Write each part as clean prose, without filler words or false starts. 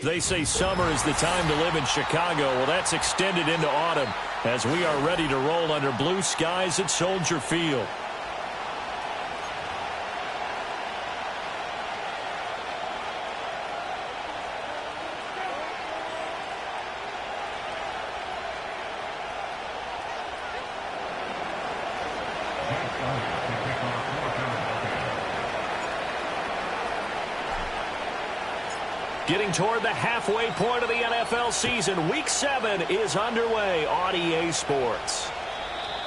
They say summer is the time to live in Chicago. Well, that's extended into autumn as we are ready to roll under blue skies at Soldier Field. Getting toward the halfway point of the NFL season, Week 7 is underway on EA Sports.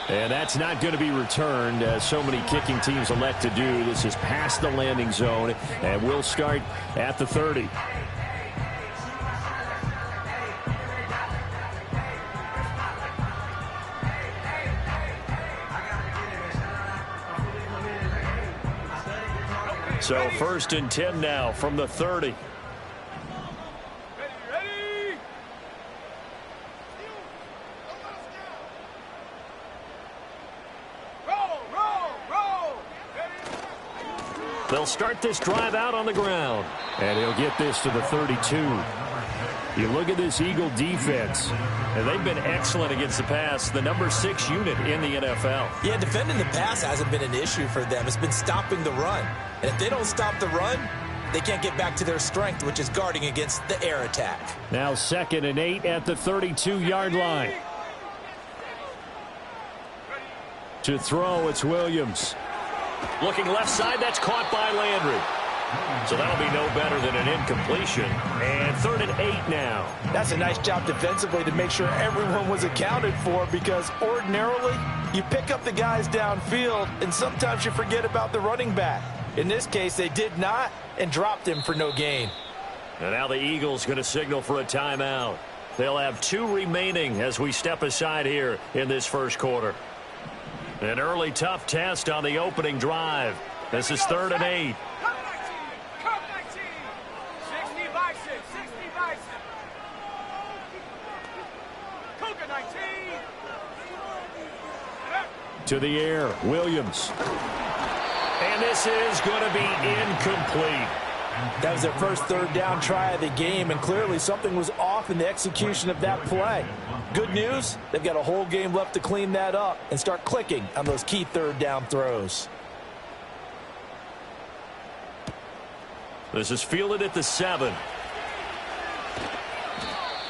And that's not going to be returned, as so many kicking teams elect to do. This is past the landing zone, and we'll start at the 30. So 1st and 10 now from the 30. They'll start this drive out on the ground, and he'll get this to the 32. You look at this Eagle defense, and they've been excellent against the pass, the number 6 unit in the NFL. Yeah, defending the pass hasn't been an issue for them. It's been stopping the run. And if they don't stop the run, they can't get back to their strength, which is guarding against the air attack. Now 2nd and 8 at the 32-yard line. To throw, it's Williams. Looking left side, that's caught by Landry. So that'll be no better than an incompletion. And 3rd and 8 now. That's a nice job defensively to make sure everyone was accounted for, because ordinarily you pick up the guys downfield and sometimes you forget about the running back. In this case, they did not and dropped him for no gain. And now the Eagles going to signal for a timeout. They'll have 2 remaining as we step aside here in this first quarter. An early tough test on the opening drive. This is 3rd and 8. To the air, Williams. And this is going to be incomplete. That was their first 3rd down try of the game, and clearly something was off in the execution of that play. Good news, they've got a whole game left to clean that up and start clicking on those key 3rd down throws. This is fielded at the 7.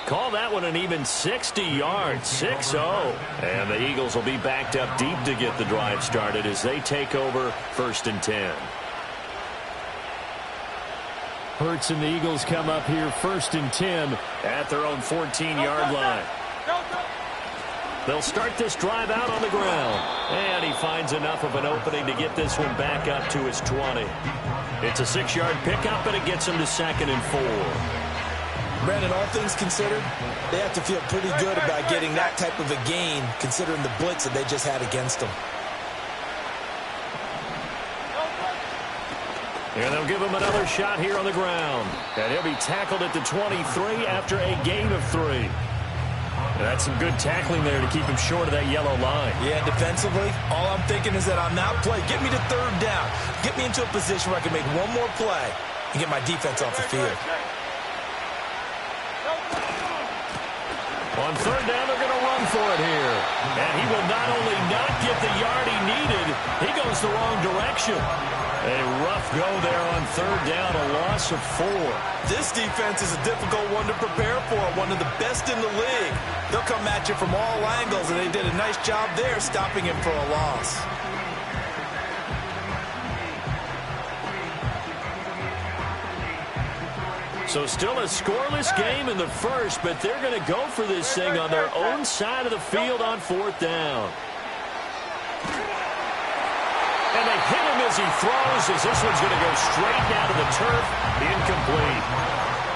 Call that one an even 60 yards, 6-0. And the Eagles will be backed up deep to get the drive started as they take over 1st and 10. Hurts and the Eagles come up here 1st and 10 at their own 14-yard line. They'll start this drive out on the ground. And he finds enough of an opening to get this one back up to his 20. It's a 6-yard pickup, and it gets him to 2nd and 4. Brandon, all things considered, they have to feel pretty good about getting that type of a gain, considering the blitz that they just had against them. And they'll give him another shot here on the ground. And he'll be tackled at the 23 after a gain of 3. And that's some good tackling there to keep him short of that yellow line. Yeah, defensively, all I'm thinking is that on that play, get me to 3rd down. Get me into a position where I can make one more play and get my defense off the field. On 3rd down, they're going to run for it here. And he will not only not get the yard he needed, he goes the wrong direction. A rough go there on 3rd down, a loss of 4. This defense is a difficult one to prepare for, one of the best in the league. They'll come at you from all angles, and they did a nice job there stopping him for a loss. So still a scoreless game in the first, but they're going to go for this thing on their own side of the field on 4th down. And they hit him as he throws, as this one's going to go straight down to the turf. Incomplete.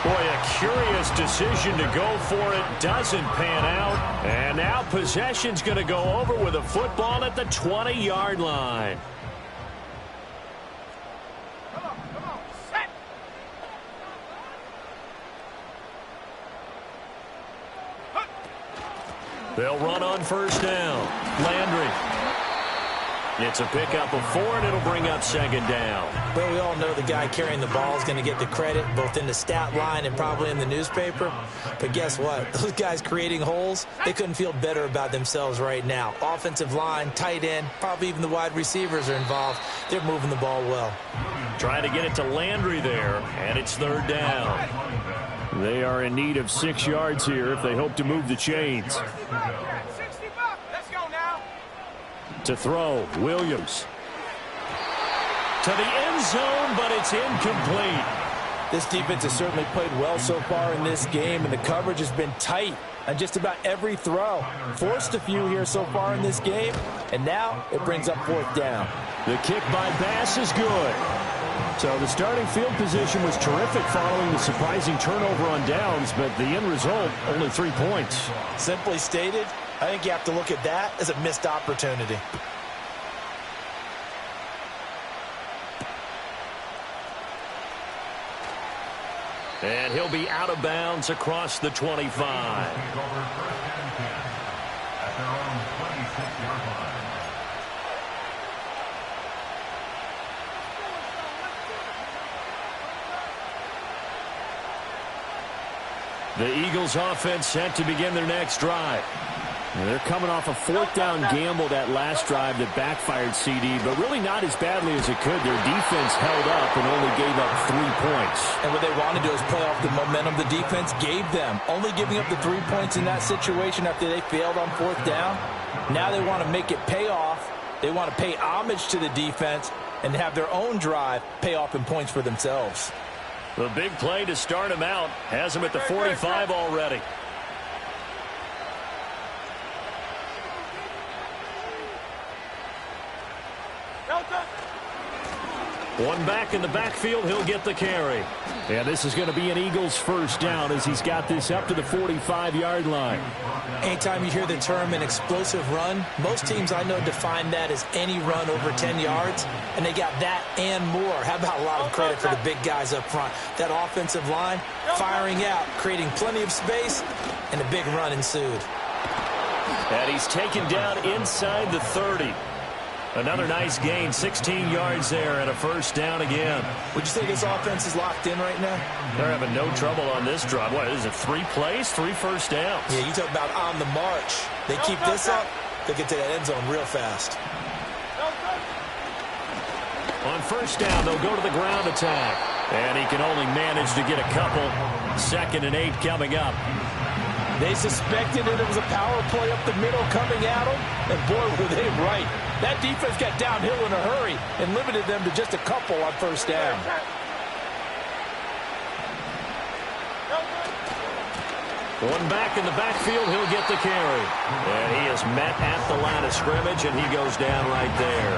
Boy, a curious decision to go for it. Doesn't pan out. And now possession's going to go over with a football at the 20-yard line. They'll run on 1st down. Landry. It's a pickup of 4, and it'll bring up second down. Well, we all know the guy carrying the ball is going to get the credit, both in the stat line and probably in the newspaper. But guess what? Those guys creating holes, they couldn't feel better about themselves right now. Offensive line, tight end, probably even the wide receivers are involved. They're moving the ball well. Trying to get it to Landry there, and it's third down. They are in need of 6 yards here if they hope to move the chains. To throw, Williams. To the end zone, but it's incomplete. This defense has certainly played well so far in this game, and the coverage has been tight on just about every throw. Forced a few here so far in this game, and now it brings up fourth down. The kick by Bass is good. So the starting field position was terrific following the surprising turnover on downs, but the end result, only 3 points. Simply stated, I think you have to look at that as a missed opportunity. And he'll be out of bounds across the 25. The Eagles offense set to begin their next drive. And they're coming off a 4th down gamble that last drive that backfired CD, but really not as badly as it could. Their defense held up and only gave up 3 points. And what they want to do is play off the momentum the defense gave them. Only giving up the 3 points in that situation after they failed on 4th down. Now they want to make it pay off. They want to pay homage to the defense and have their own drive pay off in points for themselves. The big play to start him out has him at the 45 already. One back in the backfield, he'll get the carry. And this is going to be an Eagles first down as he's got this up to the 45-yard line. Anytime you hear the term an explosive run, most teams I know define that as any run over 10 yards, and they got that and more. How about a lot of credit for the big guys up front? That offensive line firing out, creating plenty of space, and a big run ensued. And he's taken down inside the 30. Another nice gain, 16 yards there, and a first down again. Would you say this offense is locked in right now? They're having no trouble on this drive. What is it, 3 plays, 3 first downs? Yeah, you talk about on the march. They keep this up, they'll get to that end zone real fast. On first down, they'll go to the ground attack. And he can only manage to get a couple. 2nd and 8 coming up. They suspected that it was a power play up the middle coming at them, and boy, were they right. That defense got downhill in a hurry and limited them to just a couple on first down. One back in the backfield, he'll get the carry. And he is met at the line of scrimmage, and he goes down right there.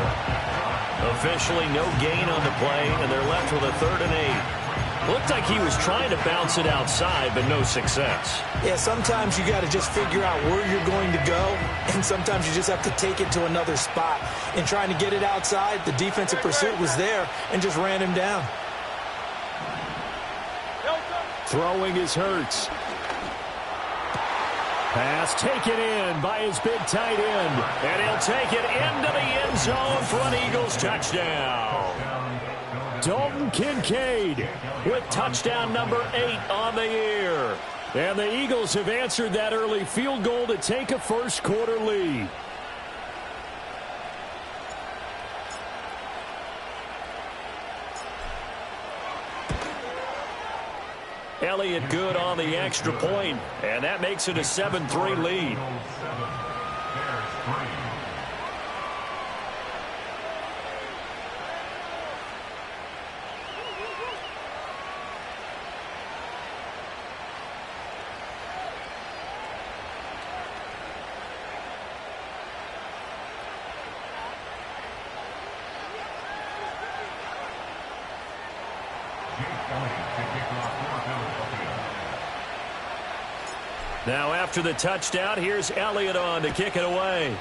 Officially no gain on the play, and they're left with a 3rd and 8. Looked like he was trying to bounce it outside, but no success. Yeah, sometimes you got to just figure out where you're going to go, and sometimes you just have to take it to another spot. In trying to get it outside, the defensive pursuit was there and just ran him down. Throwing is Hurts. Pass taken in by his big tight end, and he'll take it into the end zone for an Eagles touchdown. Dalton Kincaid with touchdown number 8 on the year. And the Eagles have answered that early field goal to take a first quarter lead. Elliott good on the extra point, and that makes it a 7-3 lead. Now after the touchdown, here's Elliott on to kick it away.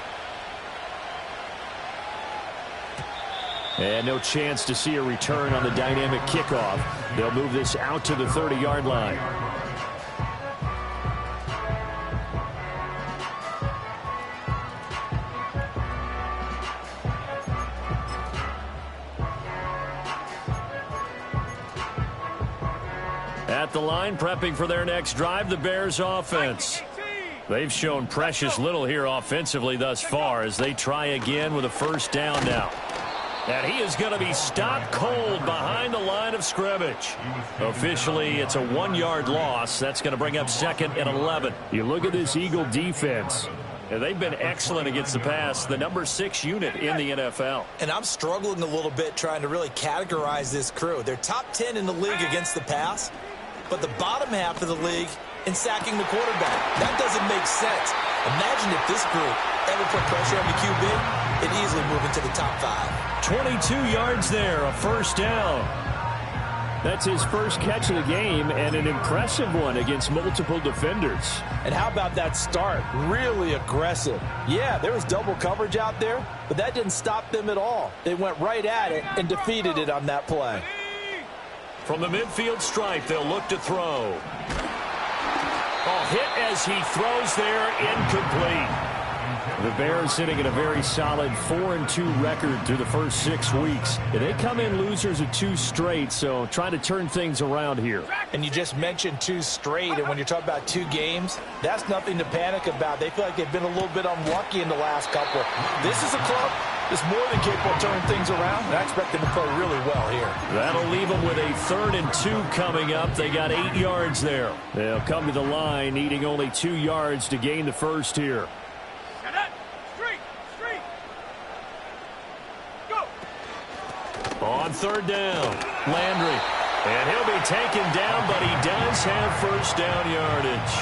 And no chance to see a return on the dynamic kickoff. They'll move this out to the 30-yard line. At the line, prepping for their next drive, the Bears offense. They've shown precious little here offensively thus far as they try again with a first down now. And he is going to be stopped cold behind the line of scrimmage. Officially, it's a 1-yard loss. That's going to bring up 2nd and 11. You look at this Eagle defense. And they've been excellent against the pass, the number 6 unit in the NFL. And I'm struggling a little bit trying to really categorize this crew. They're top 10 in the league against the pass, but the bottom half of the league in sacking the quarterback. That doesn't make sense. Imagine if this group ever put pressure on the QB, it'd easily move into the top 5. 22 yards there, a first down. That's his first catch of the game and an impressive one against multiple defenders. And how about that start? Really aggressive. Yeah, there was double coverage out there, but that didn't stop them at all. They went right at it and defeated it on that play. From the midfield stripe, they'll look to throw. A hit as he throws there, incomplete. The Bears sitting at a very solid 4-2 record through the first 6 weeks. And they come in losers of 2 straight, so trying to turn things around here. And you just mentioned 2 straight, and when you're talking about 2 games, that's nothing to panic about. They feel like they've been a little bit unlucky in the last couple. This is a club that's more than capable of turning things around, and I expect them to play really well here. That'll leave them with a 3rd and 2 coming up. They got 8 yards there. They'll come to the line, needing only 2 yards to gain the first here. On 3rd down, Landry. And he'll be taken down, but he does have first down yardage.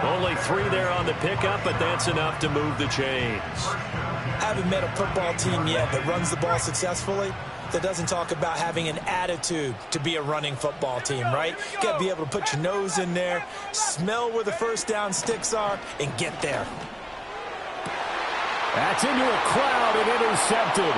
Only 3 there on the pickup, but that's enough to move the chains. I haven't met a football team yet that runs the ball successfully that doesn't talk about having an attitude to be a running football team, right? You got to be able to put your nose in there, smell where the first down sticks are, and get there. That's into a crowd and intercepted.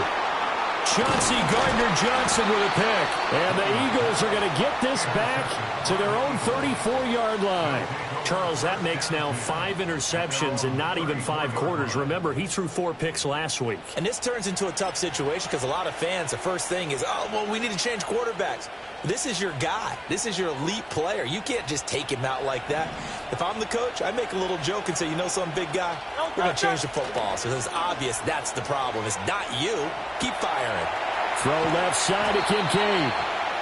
Chauncey Gardner-Johnson with a pick. And the Eagles are going to get this back to their own 34-yard line. Charles, that makes now 5 interceptions in not even 5 quarters. Remember, he threw 4 picks last week. And this turns into a tough situation because a lot of fans, the first thing is, oh, well, we need to change quarterbacks. This is your guy. This is your elite player. You can't just take him out like that. If I'm the coach, I make a little joke and say, you know some big guy, we're going to change the football. So it's obvious that's the problem. It's not you. Keep firing. Throw left side to Kincaid.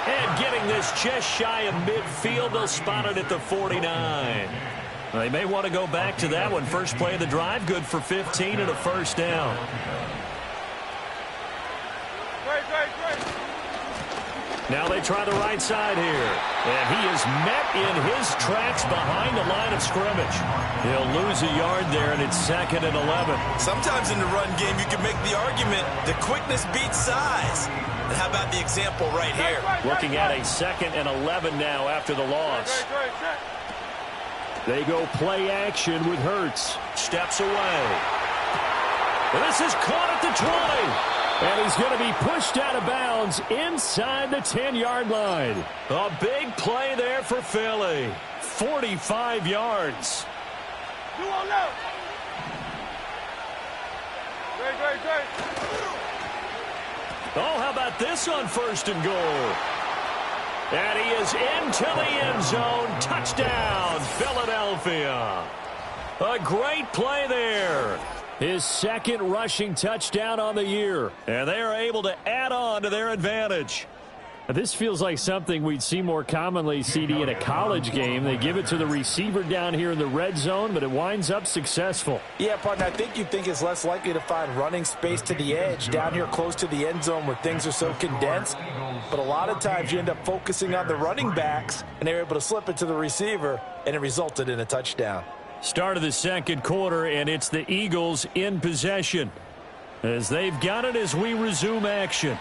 And getting this just shy of midfield, they'll spot it at the 49. They may want to go back to that one. First play of the drive, good for 15 and a first down. Now they try the right side here. And he is met in his tracks behind the line of scrimmage. He'll lose a yard there, and it's 2nd and 11. Sometimes in the run game, you can make the argument that quickness beats size. And how about the example right here? Looking at a 2nd and 11 now after the loss. They go play action with Hurts. Steps away. This is caught at the 20. And he's going to be pushed out of bounds inside the 10-yard line. A big play there for Philly. 45 yards. Oh, how about this on 1st and goal? And he is into the end zone. Touchdown, Philadelphia. A great play there. His 2nd rushing touchdown on the year. And they are able to add on to their advantage. This feels like something we'd see more commonly, CD, in a college game. They give it to the receiver down here in the red zone, but it winds up successful. Yeah, partner, I think you think it's less likely to find running space to the edge down here close to the end zone where things are so condensed. But a lot of times you end up focusing on the running backs, and they're able to slip it to the receiver, and it resulted in a touchdown. Start of the 2nd quarter, and it's the Eagles in possession as they've got it as we resume action.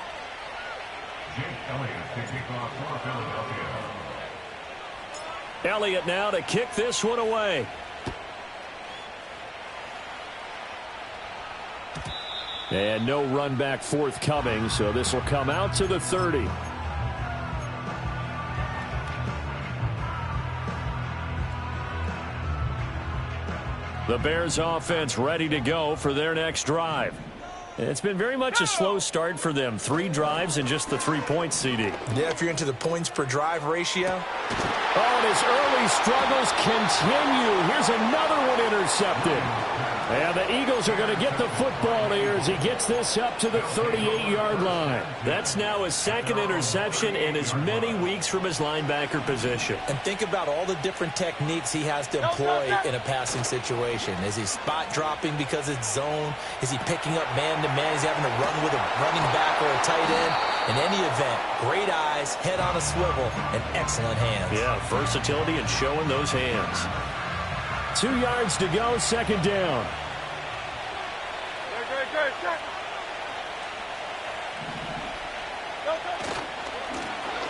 Elliott now to kick this one away. And no run back forthcoming, so this will come out to the 30. The Bears offense ready to go for their next drive. It's been very much a slow start for them. 3 drives and just the 3 points, CD. Yeah, if you're into the points per drive ratio. Oh, and his early struggles continue. Here's another one intercepted. And the Eagles are going to get the football here as he gets this up to the 38-yard line. That's now his 2nd interception in as many weeks from his linebacker position. And think about all the different techniques he has to employ in a passing situation. Is he spot dropping because it's zone? Is he picking up man-to-man? Is he having to run with a running back or a tight end? In any event, great eyes, head on a swivel, and excellent hands. Yeah, versatility and showing those hands. 2 yards to go, 2nd down.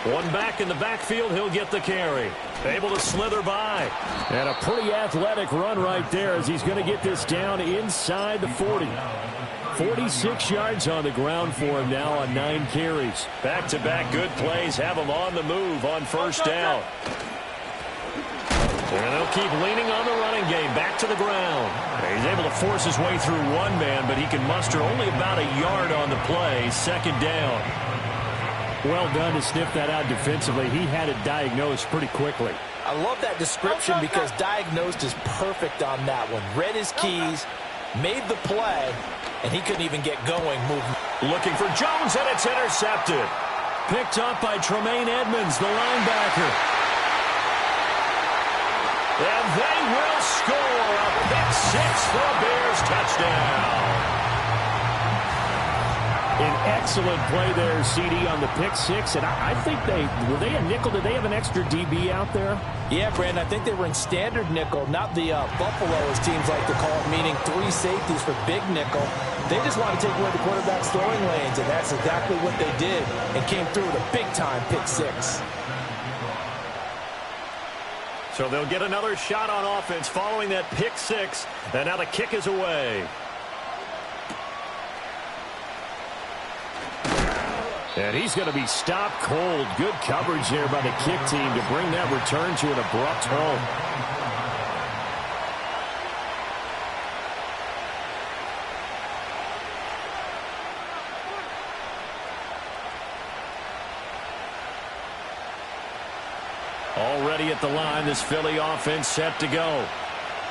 One back in the backfield, he'll get the carry. Able to slither by. And a pretty athletic run right there as he's going to get this down inside the 40. 46 yards on the ground for him now on 9 carries. Back-to-back good plays have him on the move on 1st down. And they'll keep leaning on the running game. Back to the ground. He's able to force his way through one man, but he can muster only about a yard on the play. 2nd down. Well done to sniff that out defensively. He had it diagnosed pretty quickly. I love that description because diagnosed is perfect on that one. Read his keys, made the play, and he couldn't even get going moving. Looking for Jones, and it's intercepted. Picked up by Tremaine Edmonds, the linebacker. And they will score a pick 6 for a Bears touchdown. An excellent play there, CD, on the pick 6. And I think were they a nickel? Did they have an extra DB out there? Yeah, Brandon, I think they were in standard nickel, not the Buffalo, as teams like to call it, meaning 3 safeties for big nickel. They just want to take away the quarterback's throwing lanes, and that's exactly what they did and came through with a big-time pick 6. So they'll get another shot on offense following that pick 6, and now the kick is away. And he's going to be stopped cold. Good coverage there by the kick team to bring that return to an abrupt halt. Already at the line, this Philly offense set to go.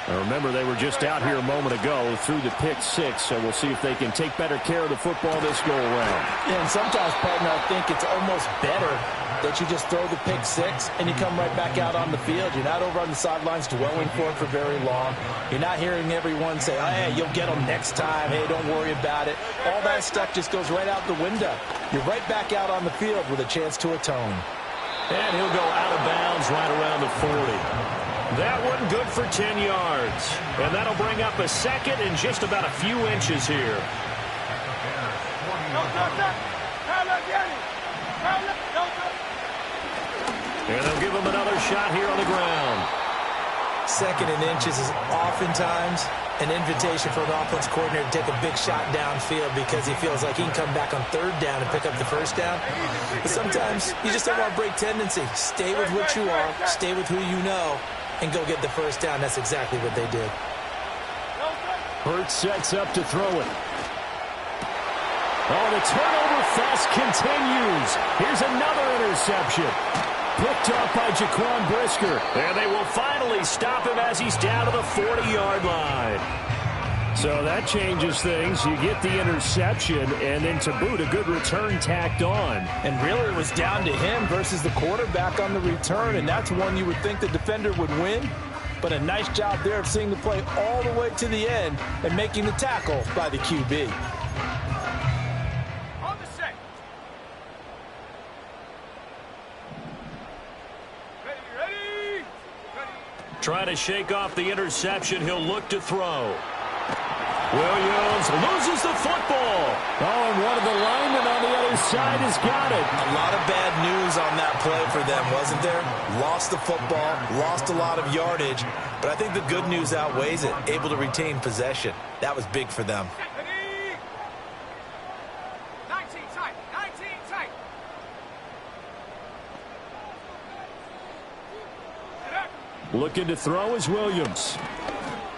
Now remember, they were just out here a moment ago through the pick 6, so we'll see if they can take better care of the football this go-around. Yeah, and sometimes, partner, I think it's almost better that you just throw the pick 6 and you come right back out on the field. You're not over on the sidelines dwelling for it for very long. You're not hearing everyone say, oh, hey, you'll get them next time. Hey, don't worry about it. All that stuff just goes right out the window. You're right back out on the field with a chance to atone. And he'll go out of bounds right around the 40. That one good for 10 yards. And that'll bring up a 2nd and just about a few inches here. And they'll give him another shot here on the ground. 2nd and inches is oftentimes an invitation for an offense coordinator to take a big shot downfield because he feels like he can come back on 3rd down and pick up the 1st down. But sometimes you just don't want to break tendency. Stay with what you are, stay with who you know, and go get the 1st down. That's exactly what they did. Hurts sets up to throw it. Oh, the turnover fest continues. Here's another interception. Picked up by Jaquan Brisker. And they will finally stop him as he's down to the 40-yard line. So that changes things. You get the interception, and then to boot, a good return tacked on. And really, it was down to him versus the quarterback on the return, and that's one you would think the defender would win. But a nice job there of seeing the play all the way to the end and making the tackle by the QB. Trying to shake off the interception. He'll look to throw. Williams loses the football. Oh, and one of the linemen on the other side has got it. A lot of bad news on that play for them, wasn't there? Lost the football, lost a lot of yardage, but I think the good news outweighs it. Able to retain possession. That was big for them. Looking to throw is Williams.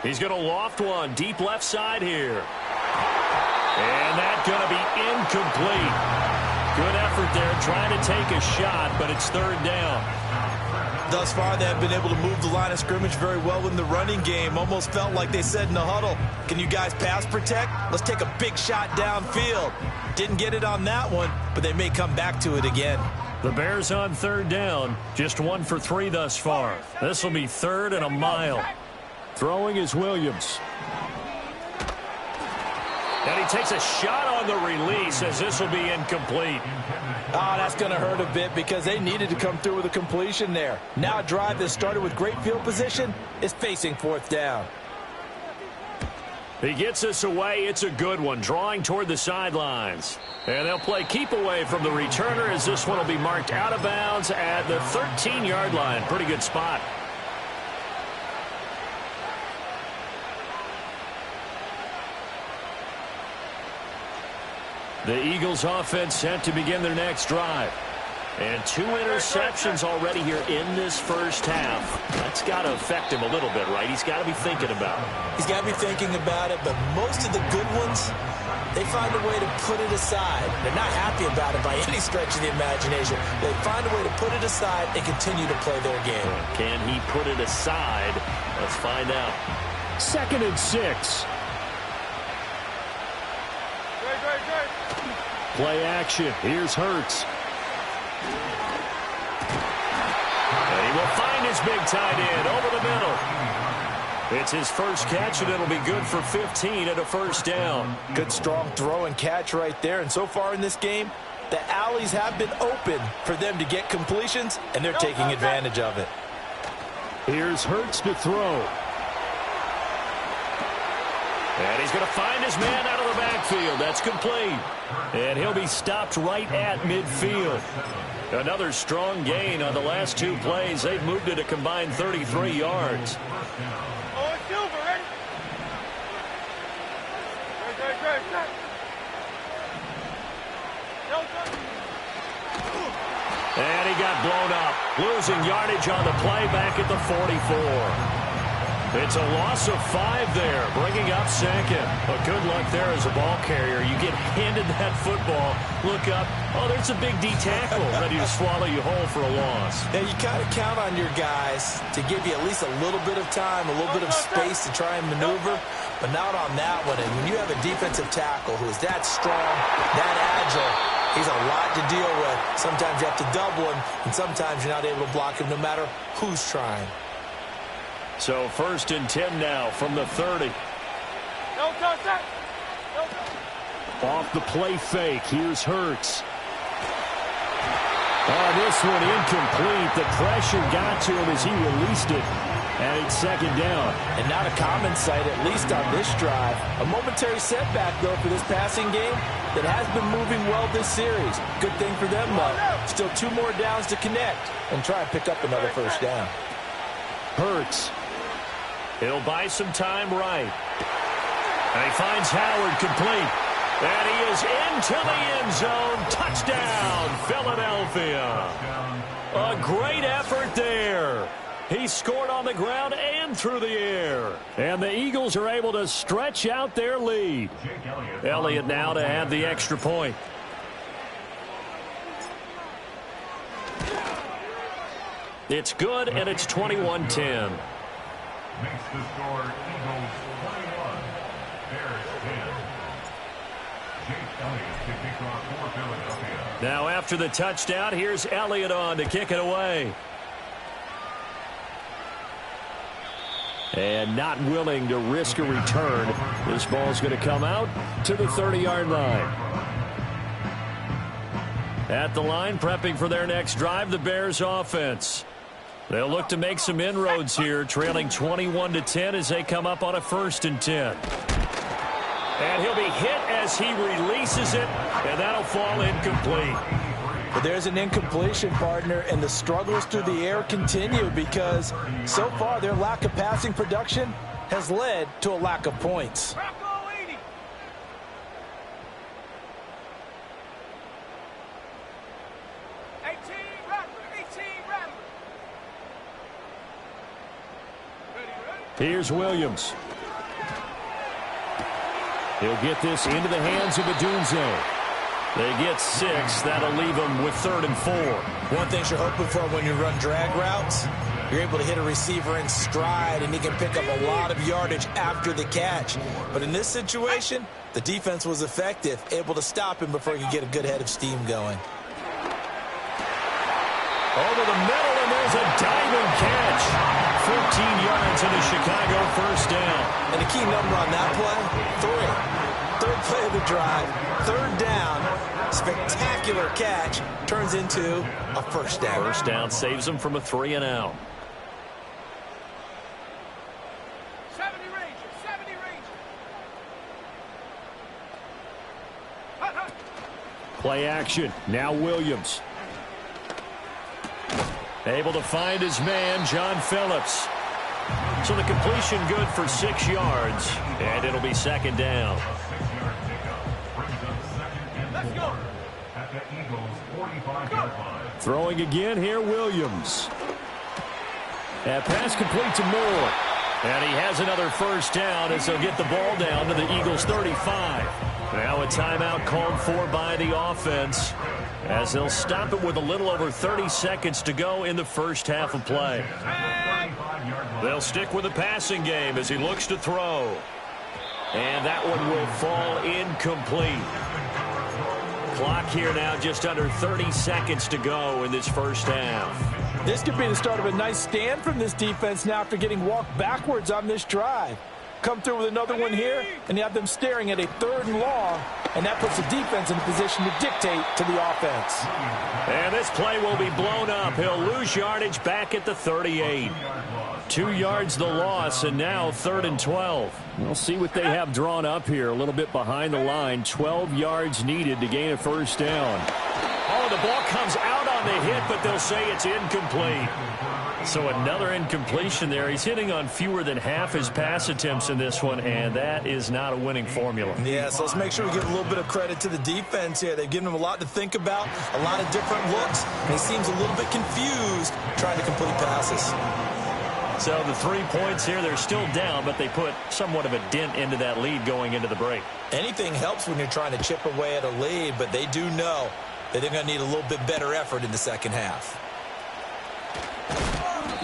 He's going to loft one deep left side here. And that's going to be incomplete. Good effort there trying to take a shot, but it's third down. Thus far, they have been able to move the line of scrimmage very well in the running game. Almost felt like they said in the huddle, can you guys pass protect? Let's take a big shot downfield. Didn't get it on that one, but they may come back to it again. The Bears on third down, just 1 for 3 thus far. This will be third and a mile. Throwing is Williams. And he takes a shot on the release as this will be incomplete. Oh, that's going to hurt a bit because they needed to come through with a completion there. Now a drive that started with great field position is facing fourth down. He gets this away. It's a good one, drawing toward the sidelines. And they'll play keep away from the returner as this one will be marked out of bounds at the 13-yard line. Pretty good spot. The Eagles offense set to begin their next drive. And 2 interceptions already here in this first half. That's got to affect him a little bit, right? He's got to be thinking about it. He's got to be thinking about it, but most of the good ones, they find a way to put it aside. They're not happy about it by any stretch of the imagination. They find a way to put it aside and continue to play their game. Can he put it aside? Let's find out. 2nd and 6. Play action. Here's Hurts. And he will find his big tight end over the middle. It's his first catch, and it'll be good for 15 at a first down. Good, strong throw and catch right there. And so far in this game, the alleys have been open for them to get completions, and they're taking advantage of it. Here's Hurts to throw. And he's going to find his man out of the backfield. That's complete. And he'll be stopped right at midfield. Another strong gain on the last 2 plays. They've moved it a combined 33 yards. And he got blown up. Losing yardage on the play back at the 44. It's a loss of 5 there, bringing up second. But good luck there as a ball carrier. You get handed that football, look up, oh, there's a big D tackle ready to swallow you whole for a loss. Now, you kind of count on your guys to give you at least a little bit of time, a little bit of space to try and maneuver, but not on that one. And when you have a defensive tackle who is that strong, that agile, he's a lot to deal with. Sometimes you have to double him, and sometimes you're not able to block him no matter who's trying. So 1st and 10 now from the 30. Off the play fake. Here's Hurts. Oh, this one incomplete. The pressure got to him as he released it. And it's 2nd down. And not a common sight, at least on this drive. A momentary setback, though, for this passing game that has been moving well this series. Good thing for them, though. Still 2 more downs to connect and try and pick up another first down. Hurts. He'll buy some time right. And he finds Howard complete. And he is into the end zone. Touchdown, Philadelphia. A great effort there. He scored on the ground and through the air. And the Eagles are able to stretch out their lead. Elliott now to add the extra point. It's good, and it's 21-10. Makes the score Eagles 21, Bears 10. Jake Elliott to kick off for Philadelphia. Now after the touchdown, here's Elliott on to kick it away. And not willing to risk a return. This ball's going to come out to the 30-yard line. At the line, prepping for their next drive, the Bears offense. They'll look to make some inroads here, trailing 21-10 as they come up on a 1st and 10. And he'll be hit as he releases it, and that'll fall incomplete. But there's an incompletion, partner, and the struggles through the air continue because so far their lack of passing production has led to a lack of points. Here's Williams. He'll get this into the hands of Odunze. They get 6. That'll leave them with 3rd and 4. One thing you're hoping for when you run drag routes, you're able to hit a receiver in stride, and he can pick up a lot of yardage after the catch. But in this situation, the defense was effective, able to stop him before he could get a good head of steam going. Over the middle, and there's a diving catch. 14 yards and a Chicago first down. And the key number on that play, 3. 3rd play of the drive, 3rd down, spectacular catch, turns into a first down. First down saves them from a 3 and out. 70 Rangers. Play action. Now Williams. Able to find his man, John Phillips. So the completion good for 6 yards, and it'll be 2nd down. Let's go. At the Eagles' 45-yard line. Throwing again here, Williams. That pass complete to Moore. And he has another first down as they'll get the ball down to the Eagles' 35. Now a timeout called for by the offense as they'll stop it with a little over 30 seconds to go in the first half of play. They'll stick with the passing game as he looks to throw. And that one will fall incomplete. Clock here now just under 30 seconds to go in this first half. This could be the start of a nice stand from this defense now after getting walked backwards on this drive. Come through with another one here, and you have them staring at a 3rd and long, and that puts the defense in a position to dictate to the offense. And this play will be blown up. He'll lose yardage back at the 38. 2 yards the loss, and now 3rd and 12. We'll see what they have drawn up here. A little bit behind the line. 12 yards needed to gain a first down. Oh, the ball comes out on the hit, but they'll say it's incomplete. So another incompletion there. He's hitting on fewer than half his pass attempts in this one, and that is not a winning formula. Yeah, so let's make sure we give a little bit of credit to the defense here. They've given him a lot to think about, a lot of different looks, and he seems a little bit confused trying to complete passes. So the 3 points here, they're still down, but they put somewhat of a dent into that lead going into the break. Anything helps when you're trying to chip away at a lead, but they do know that they're going to need a little bit better effort in the second half.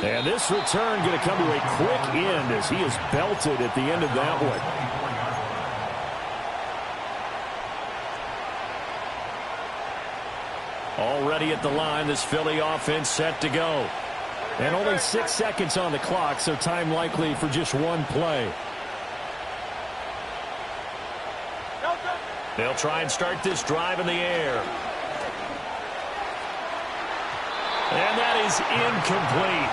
And this return going to come to a quick end as he is belted at the end of that one. Already at the line, this Philly offense set to go. And only 6 seconds on the clock, so time likely for just one play. They'll try and start this drive in the air. And that is incomplete.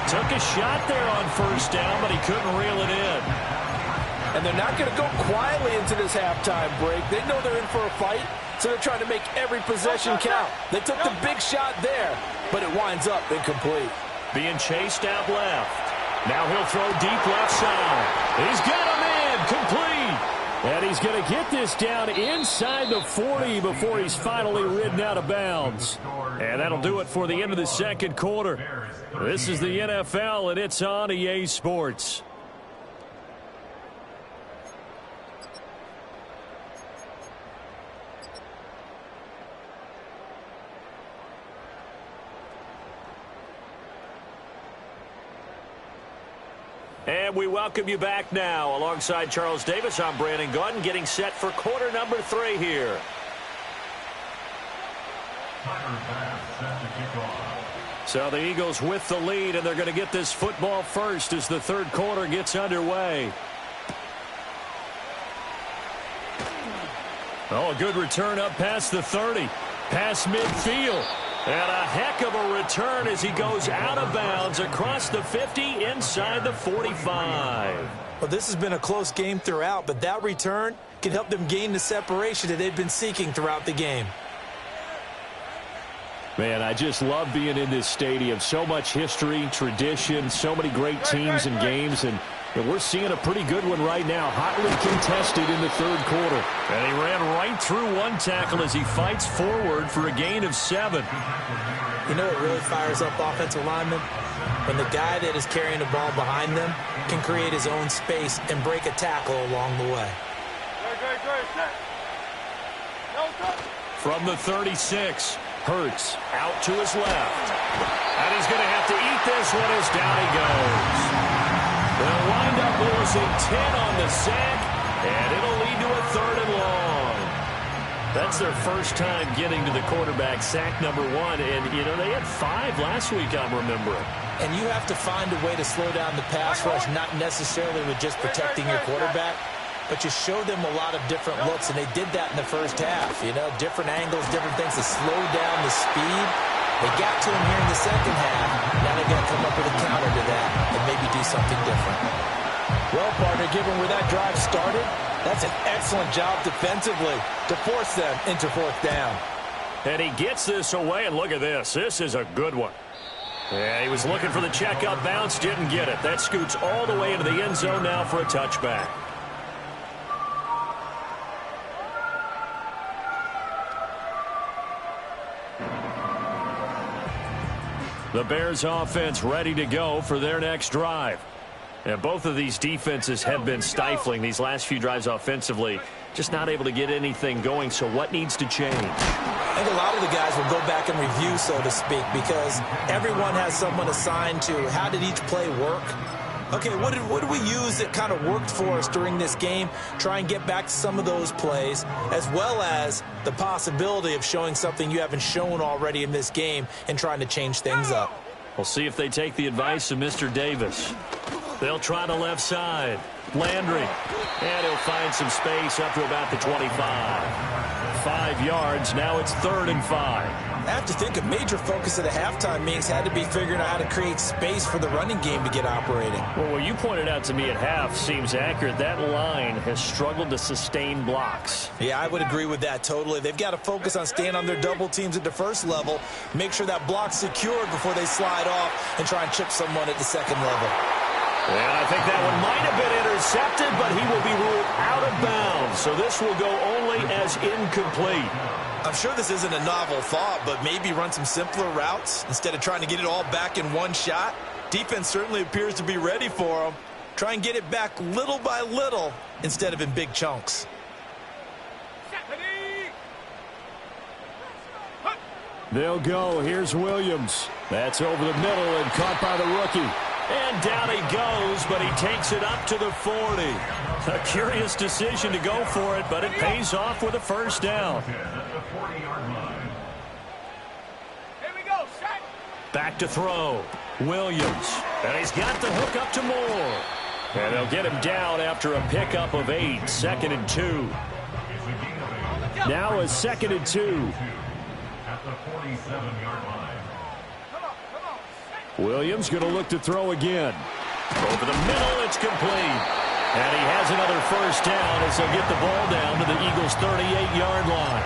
Took a shot there on first down, but he couldn't reel it in. And they're not going to go quietly into this halftime break. They know they're in for a fight, so they're trying to make every possession count. They took the big shot there, but it winds up incomplete. Being chased out left. Now he'll throw deep left side. He's got him in. Complete. And he's going to get this down inside the 40 before he's finally ridden out of bounds. And that'll do it for the end of the second quarter. This is the NFL, and it's on EA Sports. And we welcome you back now. Alongside Charles Davis, I'm Brandon Gaudin, getting set for quarter number 3 here. So the Eagles with the lead, and they're going to get this football first as the third quarter gets underway. Oh, a good return up past the 30. Past midfield. And a heck of a return as he goes out of bounds across the 50 inside the 45. Well, this has been a close game throughout, but that return can help them gain the separation that they've been seeking throughout the game. Man, I just love being in this stadium. So much history, tradition, so many great teams and games, and we're seeing a pretty good one right now, hotly contested in the third quarter. And he ran right through one tackle as he fights forward for a gain of 7. You know what really fires up offensive linemen? When the guy that is carrying the ball behind them can create his own space and break a tackle along the way. From the 36, Hurts out to his left. And he's going to have to eat this one as down he goes. They'll wind up losing 10 on the sack, and it'll lead to a 3rd and long. That's their first time getting to the quarterback, sack number 1. And, you know, they had 5 last week, I'm remembering. And you have to find a way to slow down the pass rush, not necessarily with just protecting your quarterback, but you show them a lot of different looks, and they did that in the first half. You know, different angles, different things to slow down the speed. They got to him here in the second half. Now they've got to come up with a counter to that and maybe do something different. Well, partner, given where that drive started, that's an excellent job defensively to force them into 4th down. And he gets this away, and look at this. This is a good one. Yeah, he was looking for the check-up bounce, didn't get it. That scoots all the way into the end zone now for a touchback. The Bears offense ready to go for their next drive. And both of these defenses have been stifling these last few drives offensively. Just not able to get anything going, so what needs to change? I think a lot of the guys will go back and review, so to speak, because everyone has someone assigned to how did each play work. Okay, what did we use that kind of worked for us during this game? Try and get back to some of those plays, as well as the possibility of showing something you haven't shown already in this game and trying to change things up. We'll see if they take the advice of Mr. Davis. They'll try the left side. Landry. And he'll find some space up to about the 25. 5 yards. Now it's 3rd and 5. I have to think a major focus of the halftime meetings had to be figuring out how to create space for the running game to get operating. Well, what you pointed out to me at half seems accurate. That line has struggled to sustain blocks. Yeah, I would agree with that totally. They've got to focus on staying on their double teams at the first level, make sure that block's secured before they slide off and try and chip someone at the second level. And I think that one might have been intercepted, but he will be ruled out of bounds. So this will go only as incomplete. I'm sure this isn't a novel thought, but maybe run some simpler routes instead of trying to get it all back in one shot. Defense certainly appears to be ready for them. Try and get it back little by little instead of in big chunks. They'll go. Here's Williams. That's over the middle and caught by the rookie. And down he goes, but he takes it up to the 40. A curious decision to go for it, but it pays off with a 1st down. Back to throw. Williams. And he's got the hook up to Moore. And they'll get him down after a pickup of 8. 2nd and 2. Now a 2nd and 2. At the 47-yard line. Williams going to look to throw again. Over the middle, it's complete. And he has another 1st down as they'll get the ball down to the Eagles' 38-yard line.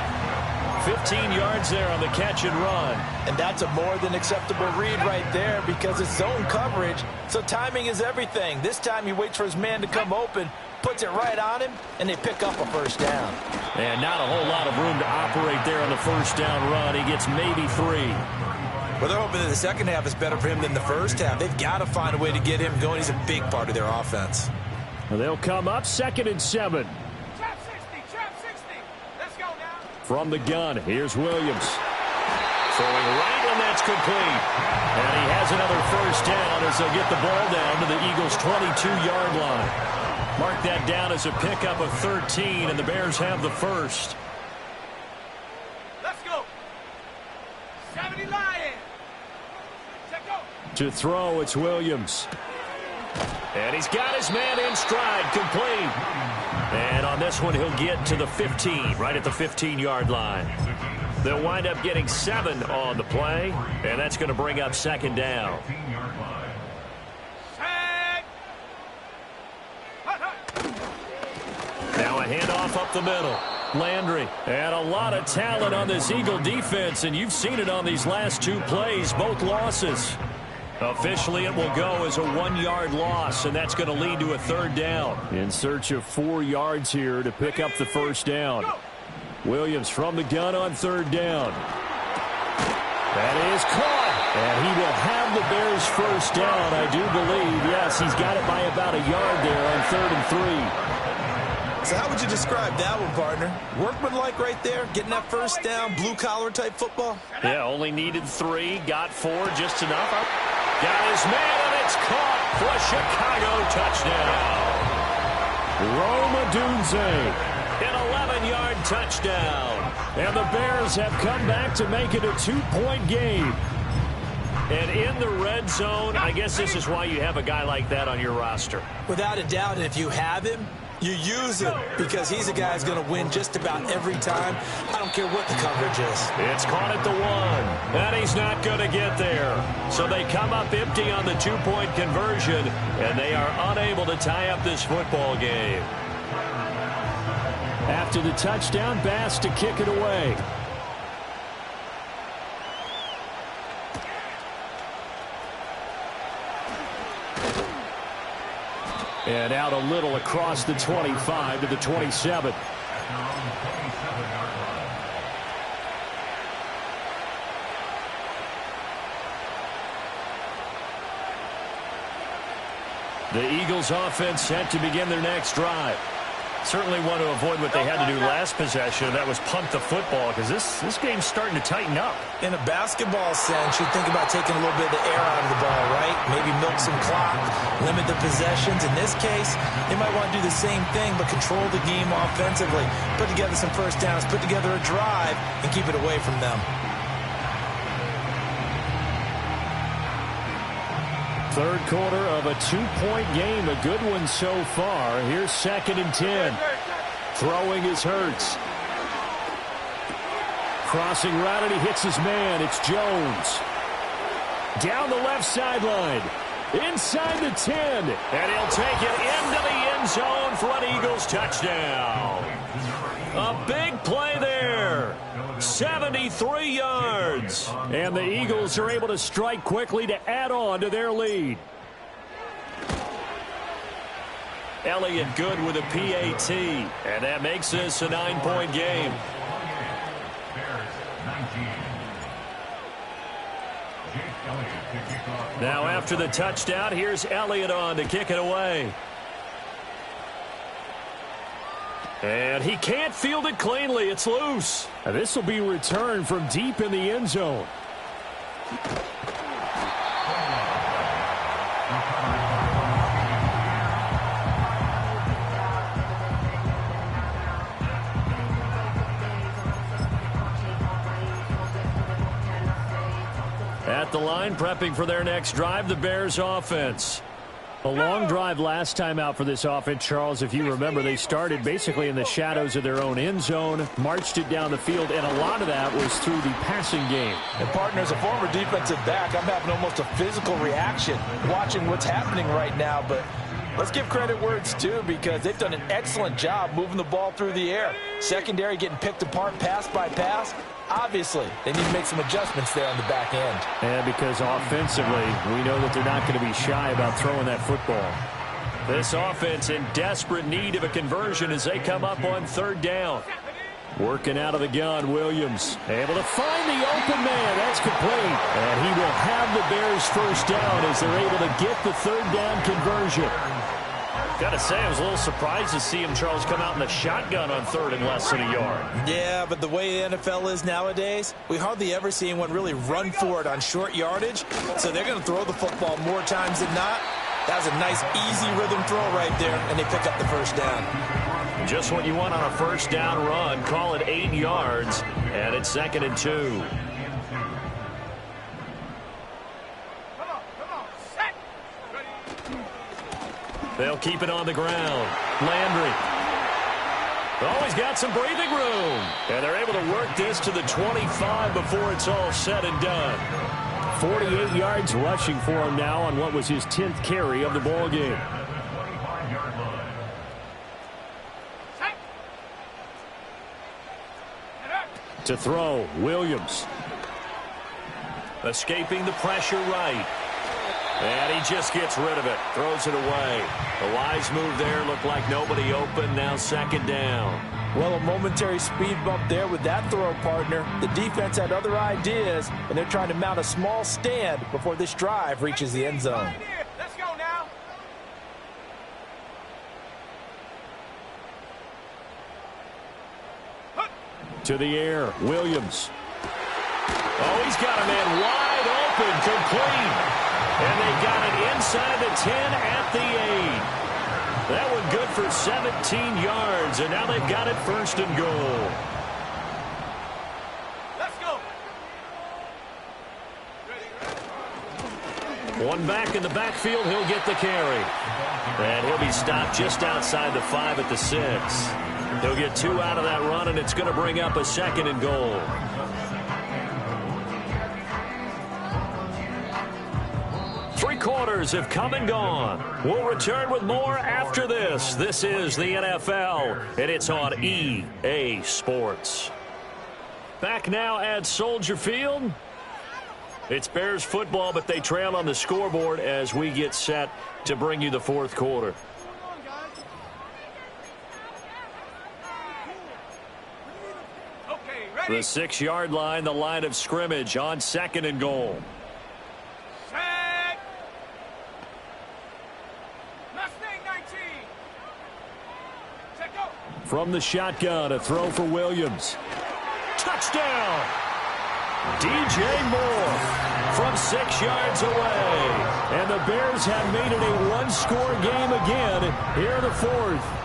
15 yards there on the catch and run. And that's a more than acceptable read right there because it's zone coverage, so timing is everything. This time he waits for his man to come open, puts it right on him, and they pick up a 1st down. And not a whole lot of room to operate there on the 1st down run. He gets maybe 3. Well, they're hoping that the second half is better for him than the first half. They've got to find a way to get him going. He's a big part of their offense. They'll come up 2nd and 7. Trap 60, trap 60. Let's go now. From the gun, here's Williams. Throwing right, and that's complete. And he has another 1st down as they'll get the ball down to the Eagles' 22-yard line. Mark that down as a pickup of 13, and the Bears have the 1st. Let's go. 70 Lions. To throw, it's Williams. And he's got his man in stride, complete. And on this one, he'll get to the 15, right at the 15-yard line. They'll wind up getting 7 on the play, and that's going to bring up 2nd down. Now a handoff up the middle. Landry. And a lot of talent on this Eagle defense, and you've seen it on these last 2 plays, both losses. Officially, it will go as a 1-yard loss, and that's going to lead to a 3rd down. In search of 4 yards here to pick up the 1st down. Williams from the gun on 3rd down. That is caught. And he will have the Bears' 1st down, I do believe. Yes, he's got it by about a yard there on 3rd and 3. So how would you describe that one, partner? Workmanlike right there, getting that first down, blue-collar type football? Yeah, only needed 3, got 4, just enough. Got his man, and it's caught for a Chicago touchdown. Rome Odunze. An 11-yard touchdown. And the Bears have come back to make it a 2-point game. And in the red zone, I guess this is why you have a guy like that on your roster. Without a doubt, and if you have him, you use him because he's a guy who's going to win just about every time. I don't care what the coverage is. It's caught at the 1, and he's not going to get there. So they come up empty on the 2-point conversion, and they are unable to tie up this football game. After the touchdown, Bass to kick it away. And out a little across the 25 to the 27. The Eagles offense set to begin their next drive. Certainly want to avoid what they had to do last possession. That was punt the football, because this game's starting to tighten up. In a basketball sense, you think about taking a little bit of the air out of the ball, right? Maybe milk some clock, limit the possessions. In this case, they might want to do the same thing, but control the game offensively. Put together some first downs, put together a drive, and keep it away from them. Third quarter of a 2-point game, a good one so far. Here's 2nd and 10. Throwing is Hurts. Crossing route, and he hits his man. It's Jones. Down the left sideline. Inside the 10. And he'll take it into the end zone for an Eagles touchdown. A big play there. 73 yards. And the Eagles are able to strike quickly to add on to their lead. Elliott good with a PAT. And that makes this a 9-point game. Now after the touchdown, here's Elliott on to kick it away. And he can't field it cleanly. It's loose. And this will be returned from deep in the end zone. At the line, prepping for their next drive, the Bears offense. A long drive last time out for this offense, Charles. If you remember, they started basically in the shadows of their own end zone, marched it down the field, and a lot of that was through the passing game. And partner, as a former defensive back, I'm having almost a physical reaction watching what's happening right now. But let's give credit where it's due, because they've done an excellent job moving the ball through the air. Secondary getting picked apart pass by pass. Obviously, they need to make some adjustments there on the back end. And because offensively, we know that they're not going to be shy about throwing that football. This offense in desperate need of a conversion as they come up on 3rd down. Working out of the gun, Williams. Able to find the open man. That's complete. And he will have the Bears first down as they're able to get the 3rd down conversion. Got to say, I was a little surprised to see him, Charles, come out in the shotgun on 3rd and less than a yard. Yeah, but the way the NFL is nowadays, we hardly ever see anyone really run for it on short yardage. So they're going to throw the football more times than not. That was a nice, easy rhythm throw right there, and they pick up the first down. Just what you want on a first down run. Call it 8 yards, and it's 2nd and 2. They'll keep it on the ground. Landry. Always got some breathing room. And they're able to work this to the 25 before it's all said and done. 48 yards rushing for him now on what was his 10th carry of the ball game. To throw, Williams. Escaping the pressure right. And he just gets rid of it. Throws it away. A wise move there. Looked like nobody open. Now 2nd down. Well, a momentary speed bump there with that throw, partner. The defense had other ideas, and they're trying to mount a small stand before this drive reaches the end zone. Let's go now. To the air, Williams. Oh, he's got a man wide open, complete. And they got it inside the 10 at the 8. That one good for 17 yards, and now they've got it 1st and goal. Let's go. One back in the backfield, he'll get the carry. And he'll be stopped just outside the 5 at the 6. He'll get 2 out of that run, and it's going to bring up a 2nd and goal. Three quarters have come and gone. We'll return with more after this. This is the NFL, and it's on EA Sports. Back now at Soldier Field. It's Bears football, but they trail on the scoreboard as we get set to bring you the 4th quarter. The 6-yard line, the line of scrimmage on 2nd and goal. Set. Mustang 19. Set go. From the shotgun, a throw for Williams. Touchdown! DJ Moore from 6 yards away. And the Bears have made it a one-score game again here in the 4th.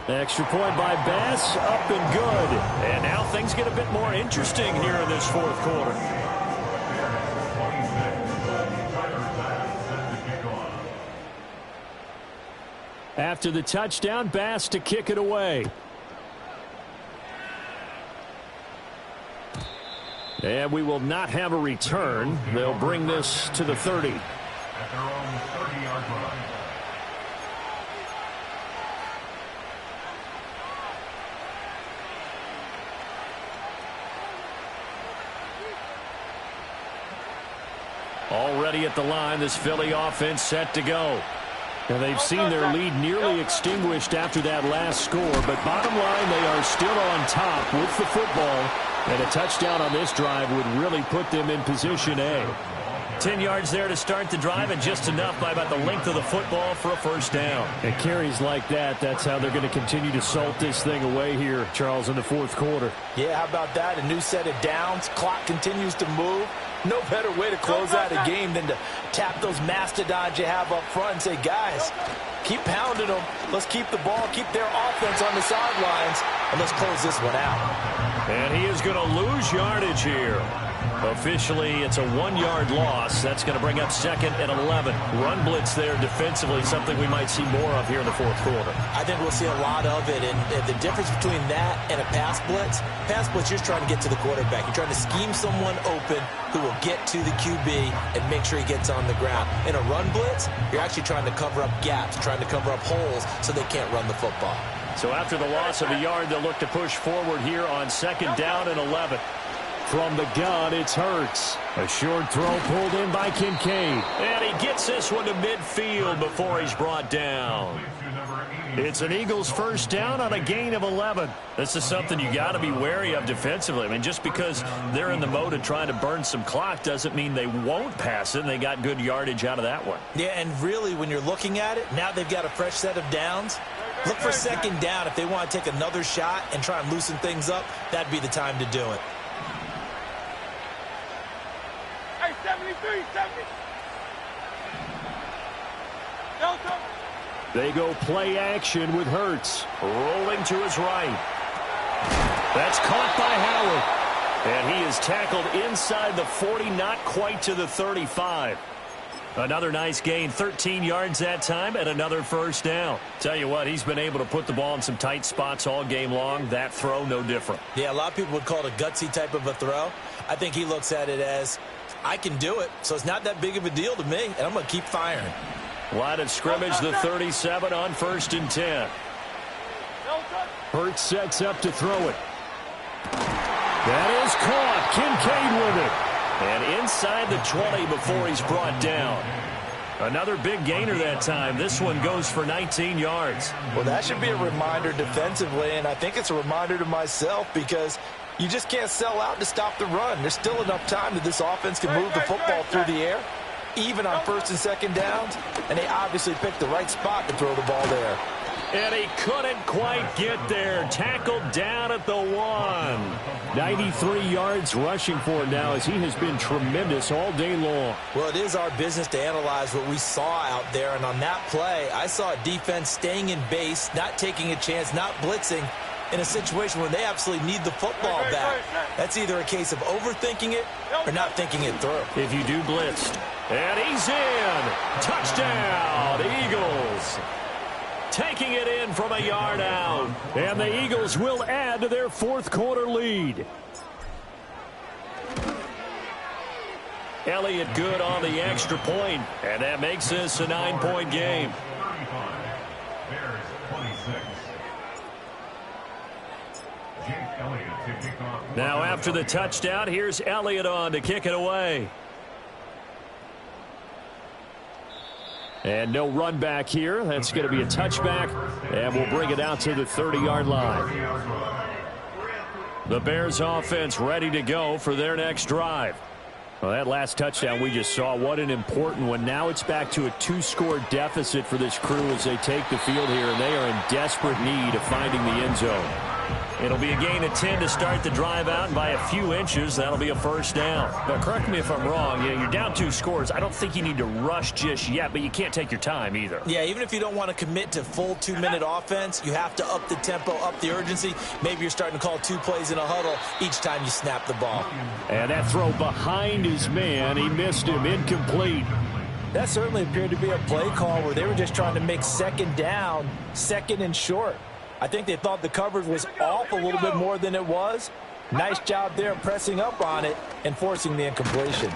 Extra point by Bass, up and good. And now things get a bit more interesting here in this 4th quarter. After the touchdown, Bass to kick it away. And we will not have a return. They'll bring this to the 30. At their own 30-yard line. Already at the line, this Philly offense set to go. And they've seen their lead nearly extinguished after that last score. But bottom line, they are still on top with the football. And a touchdown on this drive would really put them in position A. 10 yards there to start the drive, and just enough by about the length of the football for a 1st down. And carries like that, that's how they're going to continue to salt this thing away here, Charles, in the 4th quarter. Yeah, how about that? A new set of downs. Clock continues to move. No better way to close out a game than to tap those mastodons you have up front and say, guys, keep pounding them. Let's keep the ball, keep their offense on the sidelines, and let's close this one out. And he is going to lose yardage here. Officially, it's a 1-yard loss. That's going to bring up 2nd and 11. Run blitz there defensively, something we might see more of here in the 4th quarter. I think we'll see a lot of it. And the difference between that and a pass blitz, you're just trying to get to the quarterback. You're trying to scheme someone open who will get to the QB and make sure he gets on the ground. In a run blitz, you're actually trying to cover up gaps, trying to cover up holes so they can't run the football. So after the loss of a yard, they'll look to push forward here on 2nd down and 11. From the gun, it's Hurts. A short throw pulled in by Kincaid. And he gets this one to midfield before he's brought down. It's an Eagles 1st down on a gain of 11. This is something you got to be wary of defensively. I mean, just because they're in the mode of trying to burn some clock doesn't mean they won't pass it, and they got good yardage out of that one. Yeah, and really, when you're looking at it, now they've got a fresh set of downs. Look for 2nd down. If they want to take another shot and try and loosen things up, that'd be the time to do it. Hey, 73, 70. Delta. They go play action with Hurts. Rolling to his right. That's caught by Howard. And he is tackled inside the 40, not quite to the 35. Another nice gain, 13 yards that time, and another 1st down. Tell you what, he's been able to put the ball in some tight spots all game long. That throw, no different. Yeah, a lot of people would call it a gutsy type of a throw. I think he looks at it as, I can do it, so it's not that big of a deal to me, and I'm going to keep firing. Line of scrimmage, the 37 on 1st and 10. Hurts sets up to throw it. That is caught. Kincaid with it. And inside the 20 before he's brought down. Another big gainer that time. This one goes for 19 yards. Well, that should be a reminder defensively, and I think it's a reminder to myself because you just can't sell out to stop the run. There's still enough time that this offense can move the football through the air, even on 1st and 2nd downs, and they obviously picked the right spot to throw the ball there. And he couldn't quite get there. Tackled down at the 1. 93 yards rushing for him now as he has been tremendous all day long. Well, it is our business to analyze what we saw out there. And on that play, I saw a defense staying in base, not taking a chance, not blitzing in a situation where they absolutely need the football back. That's either a case of overthinking it or not thinking it through. If you do blitzed. And he's in. Touchdown, Eagles. Taking it in from a yard out. And the Eagles will add to their fourth quarter lead. Elliott good on the extra point, and that makes this a 9-point game. 35. Bears 26. Jake Elliott to kick off. Now after the touchdown, here's Elliott on to kick it away. And no run back here. That's going to be a touchback, and we'll bring it out to the 30-yard line. The Bears offense ready to go for their next drive. Well, that last touchdown we just saw, what an important one. Now it's back to a 2-score deficit for this crew as they take the field here, and they are in desperate need of finding the end zone. It'll be a gain of 10 to start the drive out, and by a few inches, that'll be a first down. Now, correct me if I'm wrong. You're down 2 scores. I don't think you need to rush just yet, but you can't take your time either. Yeah, even if you don't want to commit to full 2-minute offense, you have to up the tempo, up the urgency. Maybe you're starting to call 2 plays in a huddle each time you snap the ball. And that throw behind his man, he missed him, incomplete. That certainly appeared to be a play call where they were just trying to make second down, second and short. I think they thought the coverage was off a little bit more than it was. Nice job there pressing up on it and forcing the incompletion.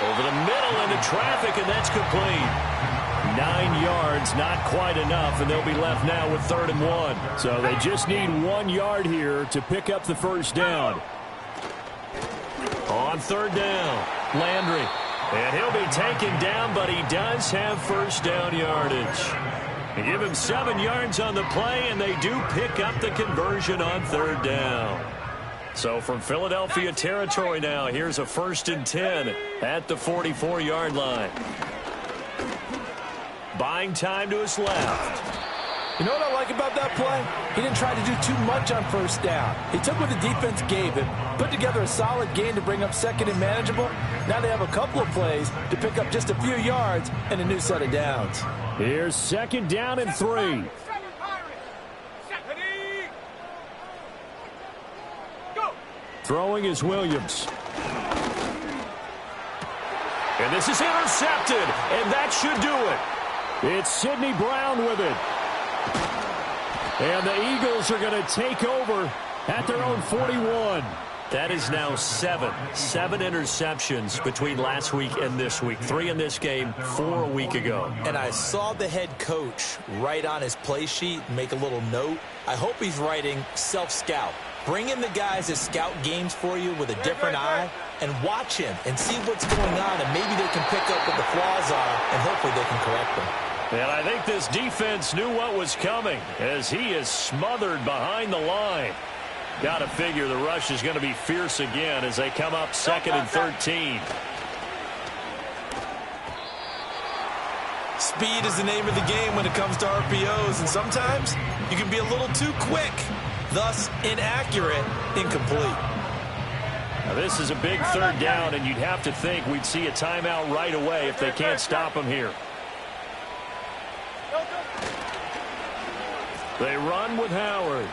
Over the middle into traffic, and that's complete. 9 yards, not quite enough, and they'll be left now with 3rd and 1. So they just need 1 yard here to pick up the first down. On 3rd down, Landry. And he'll be taken down, but he does have first down yardage. They give him 7 yards on the play, and they do pick up the conversion on 3rd down. So from Philadelphia territory now, here's a 1st and 10 at the 44-yard line. Buying time to his left. You know what I like about that play? He didn't try to do too much on first down. He took what the defense gave him, put together a solid gain to bring up 2nd and manageable. Now they have a couple of plays to pick up just a few yards and a new set of downs. Here's 2nd down and 3. Throwing is Williams. And this is intercepted, and that should do it. It's Sidney Brown with it. And the Eagles are going to take over at their own 41. That is now 7 interceptions between last week and this week. 3 in this game, 4 a week ago. And I saw the head coach write on his play sheet, make a little note. I hope he's writing self-scout. Bring in the guys that scout games for you with a different eye and watch him and see what's going on, and maybe they can pick up what the flaws are, and hopefully they can correct them. And I think this defense knew what was coming as he is smothered behind the line. Got to figure the rush is going to be fierce again as they come up 2nd and 13. Speed is the name of the game when it comes to RPOs, and sometimes you can be a little too quick, thus inaccurate, incomplete. Now this is a big 3rd down, and you'd have to think we'd see a timeout right away if they can't stop him here. They run with Howard.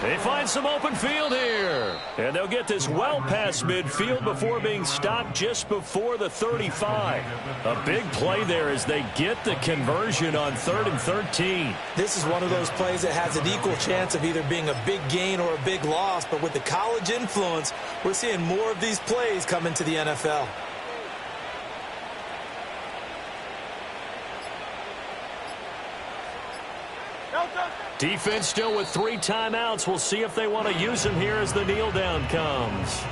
They find some open field here. And they'll get this well past midfield before being stopped just before the 35. A big play there as they get the conversion on 3rd and 13. This is one of those plays that has an equal chance of either being a big gain or a big loss. But with the college influence, we're seeing more of these plays come into the NFL. Defense still with 3 timeouts. We'll see if they want to use them here as the kneel down comes.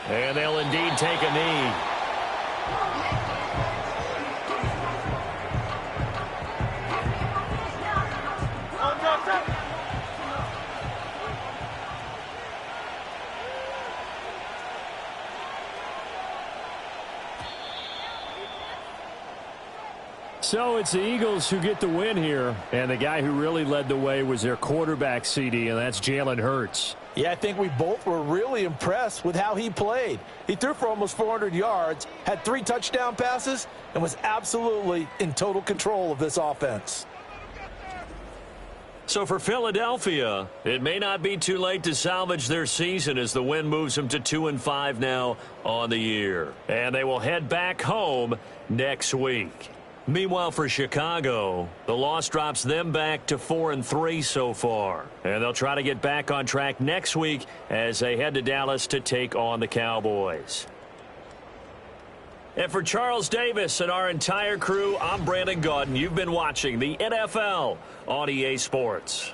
And they'll indeed take a knee. So it's the Eagles who get the win here, and the guy who really led the way was their quarterback, CD, and that's Jalen Hurts. Yeah, I think we both were really impressed with how he played. He threw for almost 400 yards, had 3 touchdown passes, and was absolutely in total control of this offense. So for Philadelphia, it may not be too late to salvage their season as the win moves them to 2-5 now on the year. And they will head back home next week. Meanwhile, for Chicago, the loss drops them back to 4-3 so far. And they'll try to get back on track next week as they head to Dallas to take on the Cowboys. And for Charles Davis and our entire crew, I'm Brandon Gaudin. You've been watching the NFL on EA Sports.